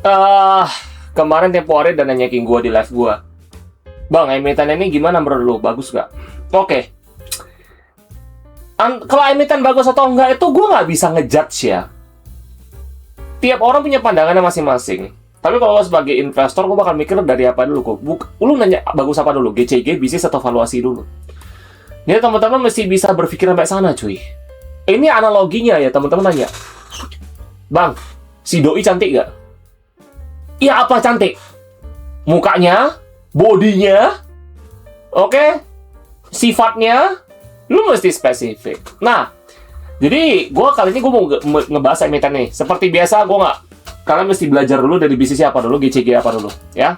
eh Kemarin tempo hari dan nanyakin gue di live gue, Bang, emiten ini gimana menurut lu? Bagus gak? Oke. Kalau emiten bagus atau enggak itu gue nggak bisa ngejudge ya. Tiap orang punya pandangannya masing-masing. Tapi kalau lo sebagai investor, gue bakal mikir dari apa dulu. Lu nanya bagus apa dulu? GCG, bisnis atau valuasi dulu? Jadi teman-teman mesti bisa berpikir sampai sana, cuy. Ini analoginya ya, teman-teman nanya, Bang, si Doi cantik gak? Iya, apa cantik? Mukanya, bodinya, oke? Sifatnya, lu mesti spesifik. Nah, jadi kali ini gue mau ngebahas emiten nih. Seperti biasa, kalian mesti belajar dulu dari bisnisnya apa dulu, GCG apa dulu, ya.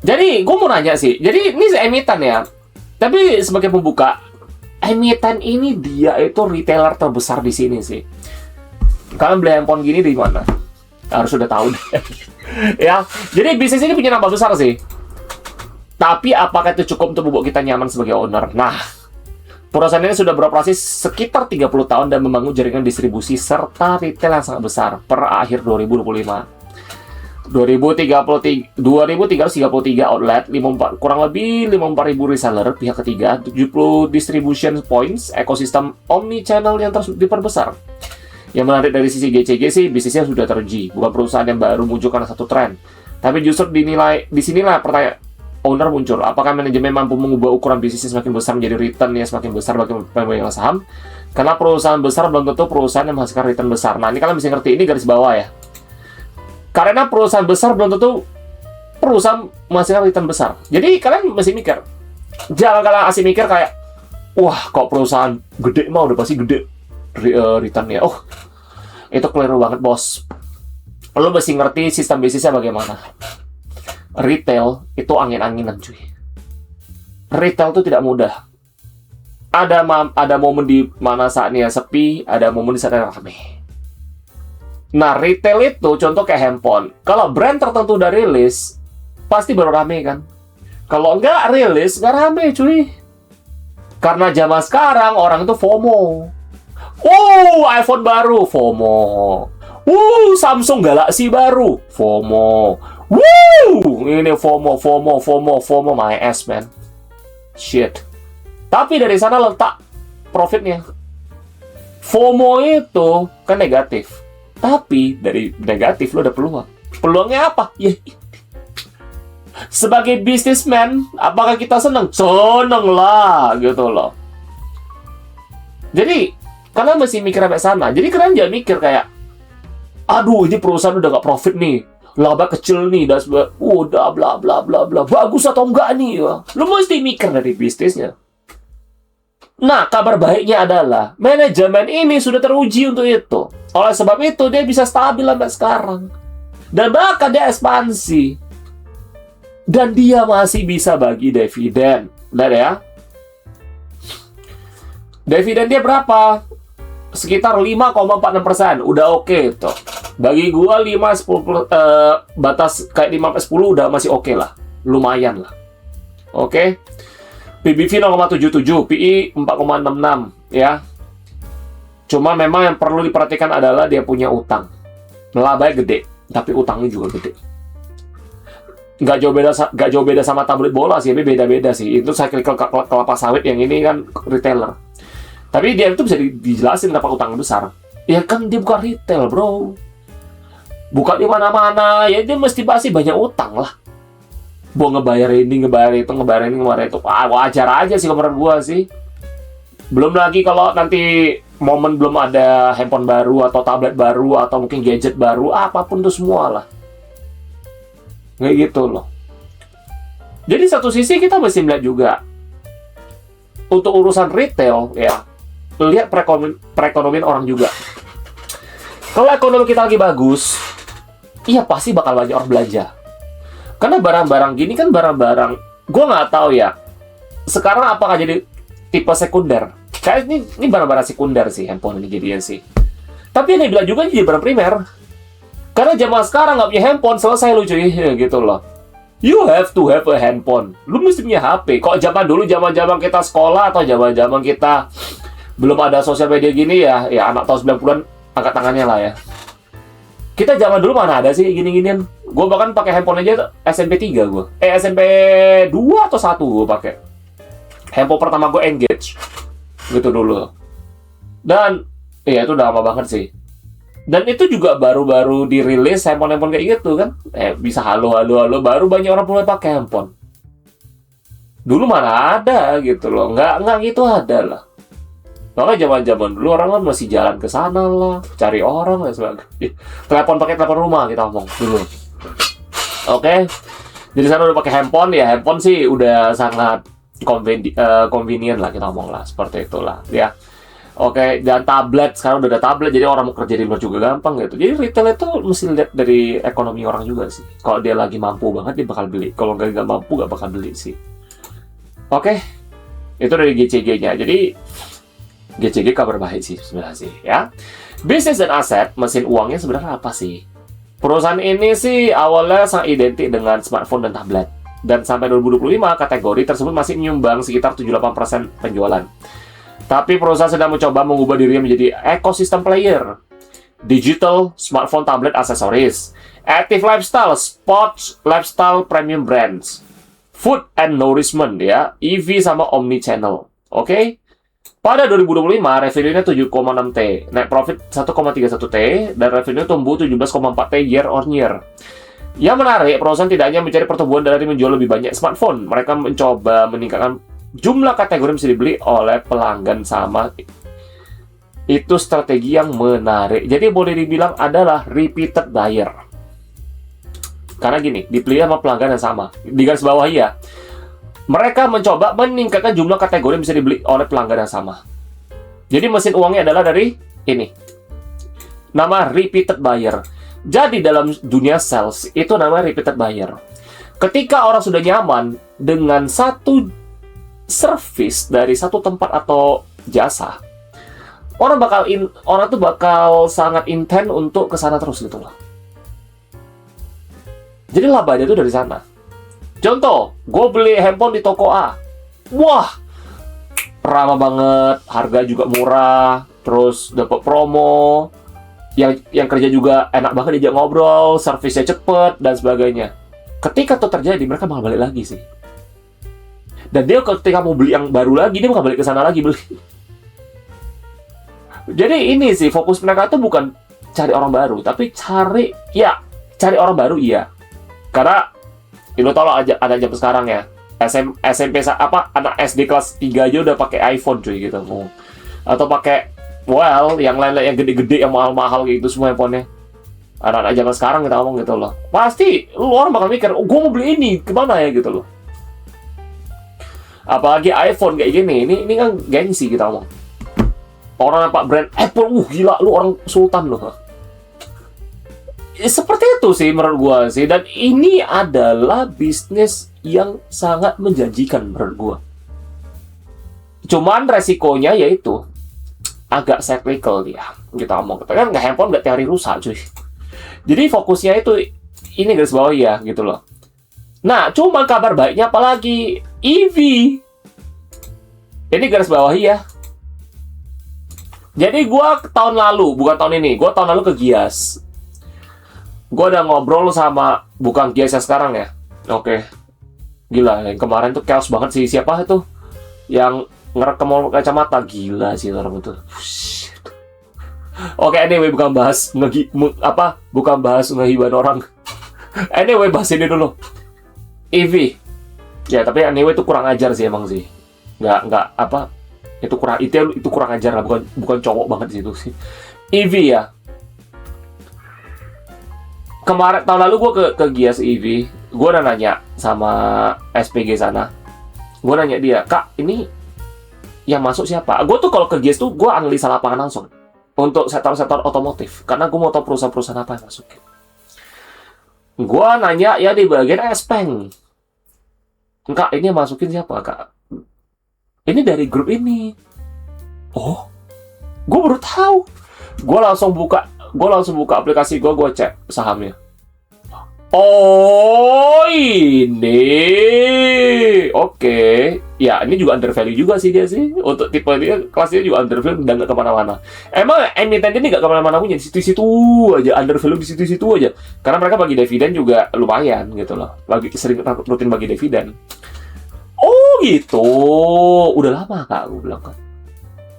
Jadi, gue mau nanya sih. Jadi, ini emiten ya. Tapi sebagai pembuka, emiten ini dia itu retailer terbesar di sini sih. Kalian beli handphone gini di mana? Harus sudah tahu deh. Ya, jadi bisnis ini punya nama besar sih. Tapi apakah itu cukup untuk membuat kita nyaman sebagai owner? Nah, perusahaan ini sudah beroperasi sekitar 30 tahun dan membangun jaringan distribusi serta retail yang sangat besar per akhir 2025. 2333 outlet, kurang lebih 54.000 reseller pihak ketiga, 70 distribution points, ekosistem omni-channel yang terus diperbesar. Yang menarik dari sisi GCG sih, bisnisnya sudah teruji, bukan perusahaan yang baru muncul karena satu tren. Tapi justru disinilah pertanyaan owner muncul. Apakah manajemen mampu mengubah ukuran bisnisnya semakin besar menjadi return yang semakin besar bagi pemegang saham? Karena perusahaan besar belum tentu perusahaan yang menghasilkan return besar. Nah, ini kalian mesti ngerti, ini garis bawah ya. Karena perusahaan besar belum tentu perusahaan menghasilkan return besar. Jadi kalian mesti mikir. Jangan kalian asing mikir kayak, wah, kok perusahaan gede mah udah pasti gede returnnya. Oh, itu keliru banget, bos. Lo mesti ngerti sistem bisnisnya bagaimana. Retail itu angin-anginan, cuy. Retail itu tidak mudah. Ada momen di mana saatnya sepi, ada momen di saatnya ramai. Nah, retail itu contoh kayak handphone. Kalau brand tertentu udah rilis, pasti baru rame kan. Kalau nggak rilis, nggak rame, cuy. Karena zaman sekarang orang itu FOMO. iPhone baru, FOMO. Samsung Galaxy baru, FOMO. Ini FOMO, my ass, man. Shit. Tapi dari sana letak profitnya. FOMO itu kan negatif. Tapi dari negatif lo ada peluang. Peluangnya apa? Sebagai businessman, apakah kita seneng? Seneng lah, gitu loh. Jadi, kalian mesti mikir sampai sana. Jadi kalian jangan mikir kayak, aduh, ini perusahaan udah gak profit nih, laba kecil nih, udah bla bla bla bla, bagus atau enggak nih ya. Lu mesti mikir dari bisnisnya. Nah, kabar baiknya adalah manajemen ini sudah teruji untuk itu. Oleh sebab itu dia bisa stabil sampai sekarang. Dan bahkan dia ekspansi. Dan dia masih bisa bagi dividen. Lihat ya. Dividen dia berapa? Sekitar 5,46%. Udah oke tuh. Bagi gua 5-10 batas kayak 5-10 udah masih oke lah. Lumayan lah. Oke. PBV 0,77, PI 4,66 ya. Cuma memang yang perlu diperhatikan adalah dia punya utang. Labanya gede, tapi utangnya juga gede. Nggak jauh beda sama tablet bola sih, tapi beda-beda sih. Itu cyclical kelapa sawit, yang ini kan retailer. Tapi dia itu bisa dijelasin kenapa utang besar. Ya kan dia bukan retail, bro. Bukan di mana-mana, ya dia mesti pasti banyak utang lah. Mau ngebayar ini, ngebayar itu. Wajar aja sih menurut gua sih. Belum lagi kalau nanti momen belum ada handphone baru atau tablet baru atau mungkin gadget baru, apapun itu semua lah. Kayak gitu loh. Jadi satu sisi kita mesti melihat juga untuk urusan retail ya, lihat perekonomian orang juga. Kalau ekonomi kita lagi bagus, iya pasti bakal banyak orang belanja. Karena barang-barang gini kan barang-barang, gue nggak tahu ya. Sekarang apakah jadi tipe sekunder? Kayak ini barang-barang sekunder sih handphone ini jadinya sih. Tapi yang bilang juga jadi barang primer. Karena zaman sekarang nggak punya handphone, selesai lu cuy, ya, gitu loh. You have to have a handphone. Lu mesti punya HP. Kok zaman dulu, zaman kita sekolah atau zaman kita belum ada sosial media gini ya anak tahun 90-an angkat tangannya lah ya. Kita zaman dulu mana ada sih gini-ginian. Gue bahkan pakai handphone aja SMP 3 gue. SMP 2 atau 1 gue pakai. Handphone pertama gue Engage. Gitu dulu. Dan iya itu udah lama banget sih. Dan itu juga baru-baru dirilis handphone-handphone kayak gitu kan. Bisa halo baru banyak orang mulai pakai handphone. Dulu mana ada gitu loh. Nggak gitu ada lah. Makanya zaman-zaman dulu orang kan masih jalan ke sana lah, cari orang dan sebagainya. Pakai telepon rumah kita ngomong dulu. Oke. Jadi sana udah pakai handphone ya. Handphone sih udah sangat convenient lah kita ngomong lah, seperti itulah ya. Oke, dan tablet sekarang udah ada tablet, jadi orang mau kerja di luar juga gampang gitu. Jadi retail itu mesti lihat dari ekonomi orang juga sih. Kalau dia lagi mampu banget dia bakal beli. Kalau nggak mampu nggak bakal beli sih. Oke, itu dari GCG-nya. Jadi GCG kabar baik sih sebenarnya sih ya. Bisnis dan aset mesin uangnya sebenarnya apa sih? Perusahaan ini sih awalnya sangat identik dengan smartphone dan tablet. Dan sampai 2025 kategori tersebut masih menyumbang sekitar 78% penjualan. Tapi perusahaan sedang mencoba mengubah dirinya menjadi ekosistem player. Digital, smartphone, tablet, aksesoris. Active lifestyle, sports, lifestyle, premium brands. Food and nourishment ya, EV sama omnichannel. Oke? Pada 2025, revenue-nya 7,6 T, net profit 1,31 T, dan revenue tumbuh 17,4 T year on year. Yang menarik, perusahaan tidak hanya mencari pertumbuhan dari menjual lebih banyak smartphone, mereka mencoba meningkatkan jumlah kategori yang bisa dibeli oleh pelanggan sama. Itu strategi yang menarik. Jadi boleh dibilang adalah repeated buyer. Karena gini, dibeli sama pelanggan yang sama. Di garis bawah ya. Mereka mencoba meningkatkan jumlah kategori yang bisa dibeli oleh pelanggan yang sama. Jadi mesin uangnya adalah dari ini. Nama repeated buyer. Jadi dalam dunia sales itu namanya repeated buyer. Ketika orang sudah nyaman dengan satu service dari satu tempat atau jasa, orang tuh bakal sangat intent untuk kesana terus gitu loh. Jadi labanya tuh dari sana. Contoh, gue beli handphone di toko A. Wah, ramah banget, harga juga murah, terus dapat promo, yang kerja juga enak banget diajak ngobrol, servisnya cepet dan sebagainya. Ketika itu terjadi, mereka bakal balik lagi sih. Dan dia ketika mau beli yang baru lagi, dia bakal balik ke sana lagi beli. Jadi ini sih, fokus mereka tuh bukan cari orang baru, tapi cari orang baru iya. Karena lo tau lah aja zaman sekarang ya, SMP anak SD kelas 3 aja udah pakai iPhone cuy gitu. Atau pakai yang lain-lain yang gede-gede yang mahal-mahal gitu semua handphonenya. Anak-anak zaman sekarang kita ngomong gitu loh. Pasti lu orang bakal mikir, gue mau beli ini kemana ya gitu loh. Apalagi iPhone kayak gini, ini kan gengsi kita ngomong. Orang nampak brand Apple, gila lu orang sultan loh. Seperti itu sih menurut gua sih, dan ini adalah bisnis yang sangat menjanjikan menurut gua. Cuman resikonya yaitu agak cyclical dia. Kita ngomong, kan nggak handphone nggak tiap hari rusak cuy. Jadi fokusnya itu ini garis bawah ya gitu loh. Nah, cuma kabar baiknya apalagi EV. Ini garis bawah ya. Jadi gua tahun lalu, bukan tahun ini, gua tahun lalu ke Gias. Gua udah ngobrol sama bukan Gias yang sekarang ya. Oke. Gila, yang kemarin tuh chaos banget sih. Siapa itu? Yang ngerekam kacamata, gila sih orang itu. Oke, anyway, bukan bahas ngehiban orang. Anyway, bahas ini dulu. EV. Ya, tapi anyway itu kurang ajar sih emang sih. Nggak itu kurang ajar lah, bukan cowok banget sih itu sih. EV ya. Kemarin tahun lalu gue ke Gias EV, gue udah nanya sama SPG sana. Gue nanya dia, "Kak, ini yang masuk siapa?" Gue tuh kalau ke Gias tuh gue analisa lapangan langsung untuk sektor-sektor otomotif, karena gue mau tahu perusahaan-perusahaan apa yang masuk. Gue nanya ya di bagian Speng. "Kak, ini yang masukin siapa, Kak?" "Ini dari grup ini." "Oh, gue baru tahu." Gue langsung buka aplikasi gue cek sahamnya. Oh, ini. Oke. ya ini juga under value juga sih dia sih. Untuk tipe dia, kelasnya juga under value dan nggak kemana-mana. Emang emiten ini nggak kemana-mana punya, di situ-situ aja, under value di situ-situ aja. Karena mereka bagi dividen juga lumayan gitu loh. Sering rutin bagi dividen. Oh gitu, udah lama kak, gue bilang kan.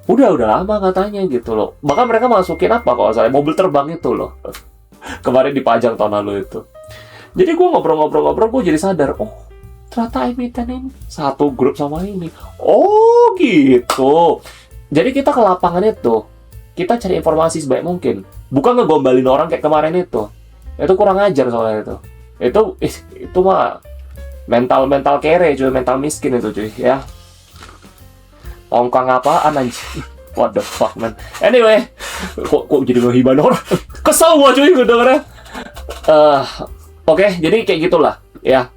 Udah lama katanya gitu loh. Bahkan mereka masukin apa kalau saya mobil terbang itu loh. Kemarin dipajang tahun lalu itu. Jadi gue ngobrol-ngobrol, gue jadi sadar, oh ternyata emiten ini satu grup sama ini. Oh gitu. Jadi kita ke lapangan itu, kita cari informasi sebaik mungkin. Bukan ngegombalin orang kayak kemarin itu. Itu kurang ajar soalnya itu. Itu mah mental kere cuy, mental miskin itu cuy ya. Ongkang apaan anjing? What the fuck man. Anyway, kok jadi ngehibah orang. Kesel gua cuy gue dengernya. Oke, jadi kayak gitulah ya.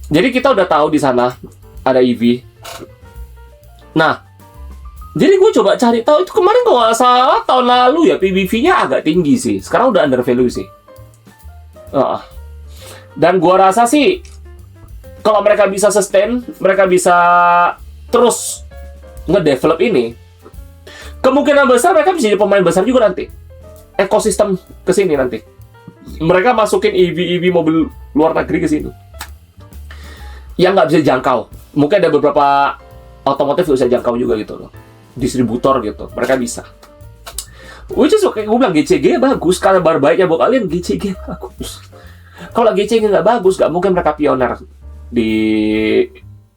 Jadi kita udah tahu di sana ada EV. Nah, jadi gue coba cari tahu itu kemarin kalau nggak salah tahun lalu ya PBV-nya agak tinggi sih. Sekarang udah under value sih. Dan gua rasa sih kalau mereka bisa sustain, mereka bisa terus nge-develop ini, kemungkinan besar mereka bisa jadi pemain besar juga nanti. Ekosistem kesini nanti. Mereka masukin EV mobil luar negeri ke sini. Yang nggak bisa jangkau. Mungkin ada beberapa otomotif bisa jangkau juga gitu loh. Distributor gitu. Mereka bisa. Which is kayak gue bilang GCG bagus. Kalau kabar baiknya buat kalian GCG bagus. Kalau GCG nggak bagus, nggak mungkin mereka pioner di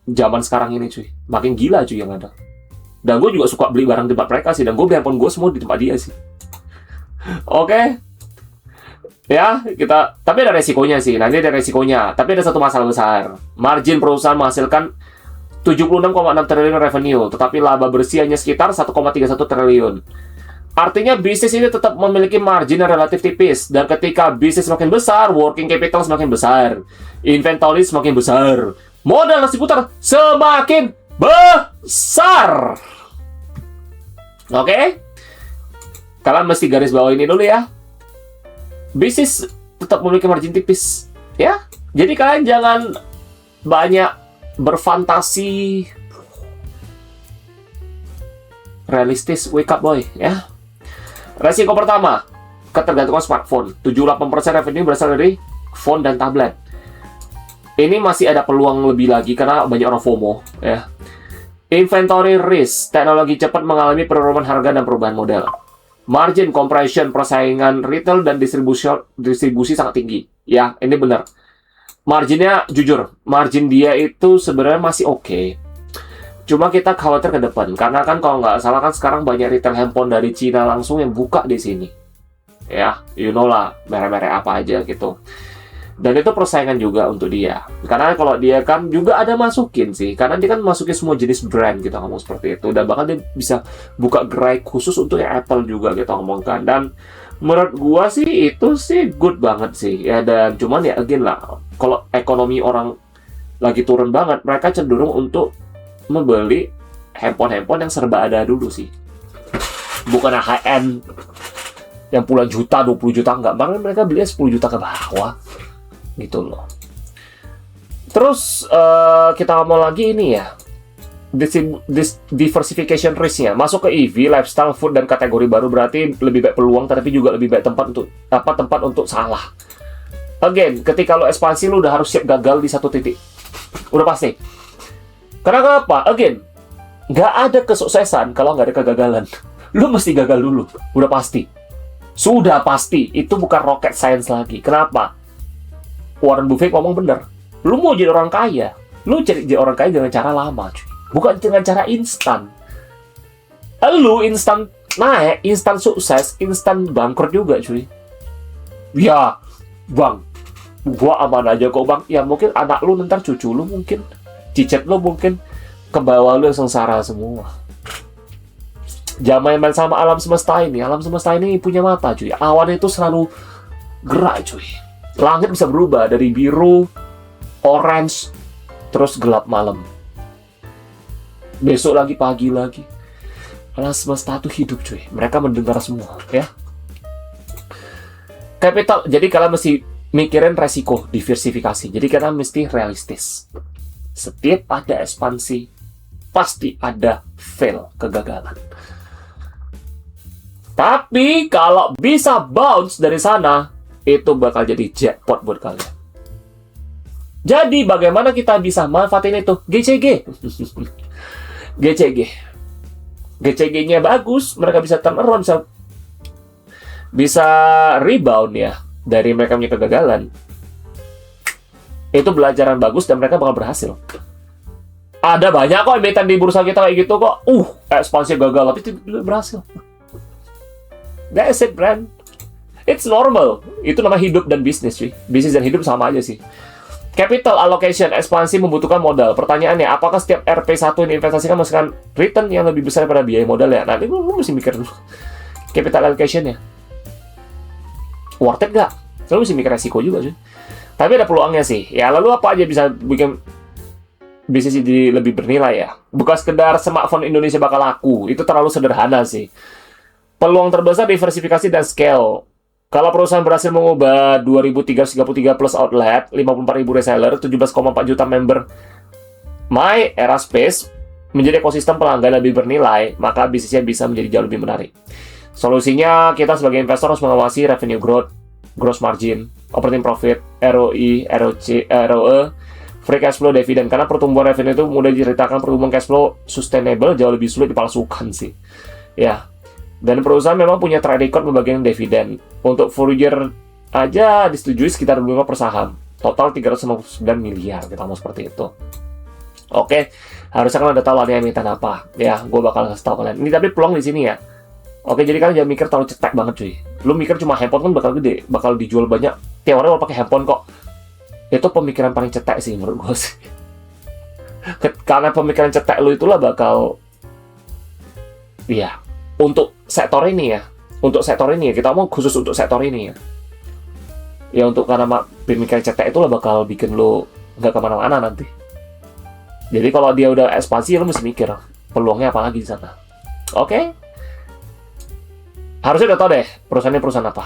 zaman sekarang ini cuy. Makin gila cuy yang ada. Dan gue juga suka beli barang di tempat mereka sih. Dan gue beli handphone gue semua di tempat dia sih. Oke. Ya, tapi ada resikonya sih. Nanti ada resikonya. Tapi ada satu masalah besar. Margin perusahaan menghasilkan 76,6 triliun revenue, tetapi laba bersih hanya sekitar 1,31 triliun. Artinya bisnis ini tetap memiliki margin yang relatif tipis. Dan ketika bisnis semakin besar, working capital semakin besar, inventory semakin besar, modal yang diputar semakin besar. Oke? Kalian mesti garis bawah ini dulu ya. Bisnis tetap memiliki margin tipis, ya. Jadi kalian jangan banyak berfantasi. Realistis, wake up boy, ya. Resiko pertama, ketergantungan smartphone. 78% revenue berasal dari phone dan tablet. Ini masih ada peluang lebih lagi karena banyak orang FOMO, ya. Inventory risk, teknologi cepat mengalami penurunan harga dan perubahan model. Margin compression, persaingan retail dan distribusi sangat tinggi. Ya, ini benar. Marginnya, jujur, margin dia itu sebenarnya masih oke. Cuma kita khawatir ke depan. Karena kan kalau nggak salah kan sekarang banyak retail handphone dari Cina langsung yang buka di sini. Ya, you know lah, merek-merek apa aja gitu. Dan itu persaingan juga untuk dia. Karena kalau dia kan juga ada masukin sih. Karena dia kan masukin semua jenis brand, kita ngomong seperti itu. Dan bahkan dia bisa buka gerai khusus untuk yang Apple juga, kita ngomongkan. Dan menurut gua sih itu sih good banget sih. Ya, dan cuman ya again lah, kalau ekonomi orang lagi turun banget, mereka cenderung untuk membeli handphone yang serba ada dulu sih. Bukan high-end yang puluhan juta, 20 juta, enggak. Bahkan mereka beli 10 juta ke bawah. Gitu loh. Terus kita ngomong lagi ini ya, diversification risk-nya. Masuk ke EV, lifestyle, food dan kategori baru berarti lebih baik peluang, tapi juga lebih baik tempat untuk salah. Again, ketika lo ekspansi lo udah harus siap gagal di satu titik. Udah pasti. Karena kenapa? Again, nggak ada kesuksesan kalau nggak ada kegagalan. Lo mesti gagal dulu. Udah pasti. Sudah pasti. Itu bukan rocket science lagi. Kenapa? Warren Buffett ngomong bener. Lu mau jadi orang kaya, lu jadi orang kaya dengan cara lama, cuy. Bukan dengan cara instan. Lu instan naik, instan sukses, instan bangkrut juga, cuy. Ya, bang, gua aman aja kok, bang. Ya mungkin anak lu ntar cucu lu mungkin, cicit lu mungkin, ke bawah lu yang sengsara semua. Jangan main-main sama alam semesta ini. Alam semesta ini punya mata, cuy. Awan itu selalu gerak, cuy. Langit bisa berubah dari biru, orange, terus gelap malam. Besok lagi, pagi lagi. Alam semesta itu hidup, cuy. Mereka mendengar semua, ya. Capital, jadi kalian mesti mikirin resiko diversifikasi. Jadi kalian mesti realistis. setiap ada ekspansi, pasti ada fail, kegagalan. Tapi kalau bisa bounce dari sana, itu bakal jadi jackpot buat kalian. Jadi bagaimana kita bisa manfaatin itu? GCG. GCG. GCG-nya bagus, mereka bisa turn around, bisa rebound ya dari mereka punya kegagalan. Itu belajaran bagus dan mereka bakal berhasil. Ada banyak kok emiten di bursa kita kayak gitu kok. Ekspansi gagal tapi berhasil. That's it, brand. It's normal. Itu nama hidup dan bisnis, cuy. Bisnis dan hidup sama aja sih. Capital allocation, ekspansi membutuhkan modal. Pertanyaannya, apakah setiap RP1 yang diinvestasikan menghasilkan return yang lebih besar daripada biaya modal ya? Nah, ini lu mesti mikir dulu. Capital allocation ya. Worth it nggak? Lu mesti mikir resiko juga, cuy. Tapi ada peluangnya sih. Ya, lalu apa aja bisa bikin bisnis ini lebih bernilai ya? Bukan sekedar smartphone Indonesia bakal laku. Itu terlalu sederhana sih. Peluang terbesar diversifikasi dan scale. Kalau perusahaan berhasil mengubah 2.333 plus outlet, 54.000 reseller, 17,4 juta member My Era Space menjadi ekosistem pelanggan lebih bernilai, maka bisnisnya bisa menjadi jauh lebih menarik. Solusinya, kita sebagai investor harus mengawasi revenue growth, gross margin, operating profit, ROI, ROE, free cash flow, dividen. Karena pertumbuhan revenue itu mudah diceritakan, pertumbuhan cash flow sustainable jauh lebih sulit dipalsukan sih. Ya. Dan perusahaan memang punya track record membagikan dividen. Untuk full year aja disetujui sekitar 5 per saham. Total 359 miliar, kita mau seperti itu. Oke, harusnya kalian udah tahu lah emiten apa. Ya, gue bakal kasih tahu kalian. Ini tapi peluang di sini ya. Oke, jadi kalian jangan mikir terlalu cetek banget cuy. Lu mikir cuma handphone kan bakal gede, bakal dijual banyak. Tiap orang mau pakai handphone kok. Itu pemikiran paling cetek sih menurut gue sih. Karena pemikiran cetek lu itulah bakal, iya, untuk sektor ini ya, kita mau khusus untuk sektor ini ya. Ya untuk karena pemikiran cetek itulah bakal bikin lo nggak kemana-mana nanti. Jadi kalau dia udah ekspansi, lo mesti mikir peluangnya apa lagi di sana. Oke? Harusnya udah tau deh perusahaannya perusahaan apa.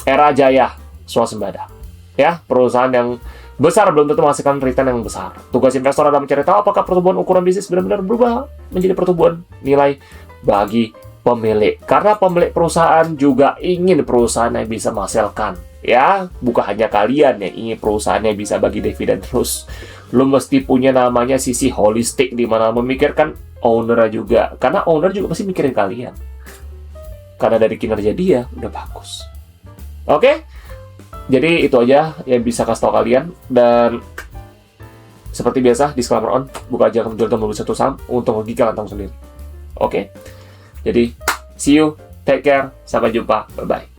Era Jaya Swasembada. Ya, perusahaan yang besar belum tentu menghasilkan return yang besar. Tugas investor adalah mencari tahu apakah pertumbuhan ukuran bisnis benar-benar berubah menjadi pertumbuhan nilai bagi pemilik. Karena pemilik perusahaan juga ingin perusahaan yang bisa menghasilkan. Ya, bukan hanya kalian yang ingin perusahaannya bisa bagi dividen terus. Lu mesti punya namanya sisi holistik di mana memikirkan owner juga. Karena owner juga pasti mikirin kalian. Karena dari kinerja dia udah bagus. Oke? Jadi itu aja yang bisa kasih tau kalian. Dan seperti biasa, disclaimer on, buka aja menjual dan membeli satu saham untuk rugi kalian tahu sendiri. Oke? Jadi, see you, take care, sampai jumpa, bye-bye.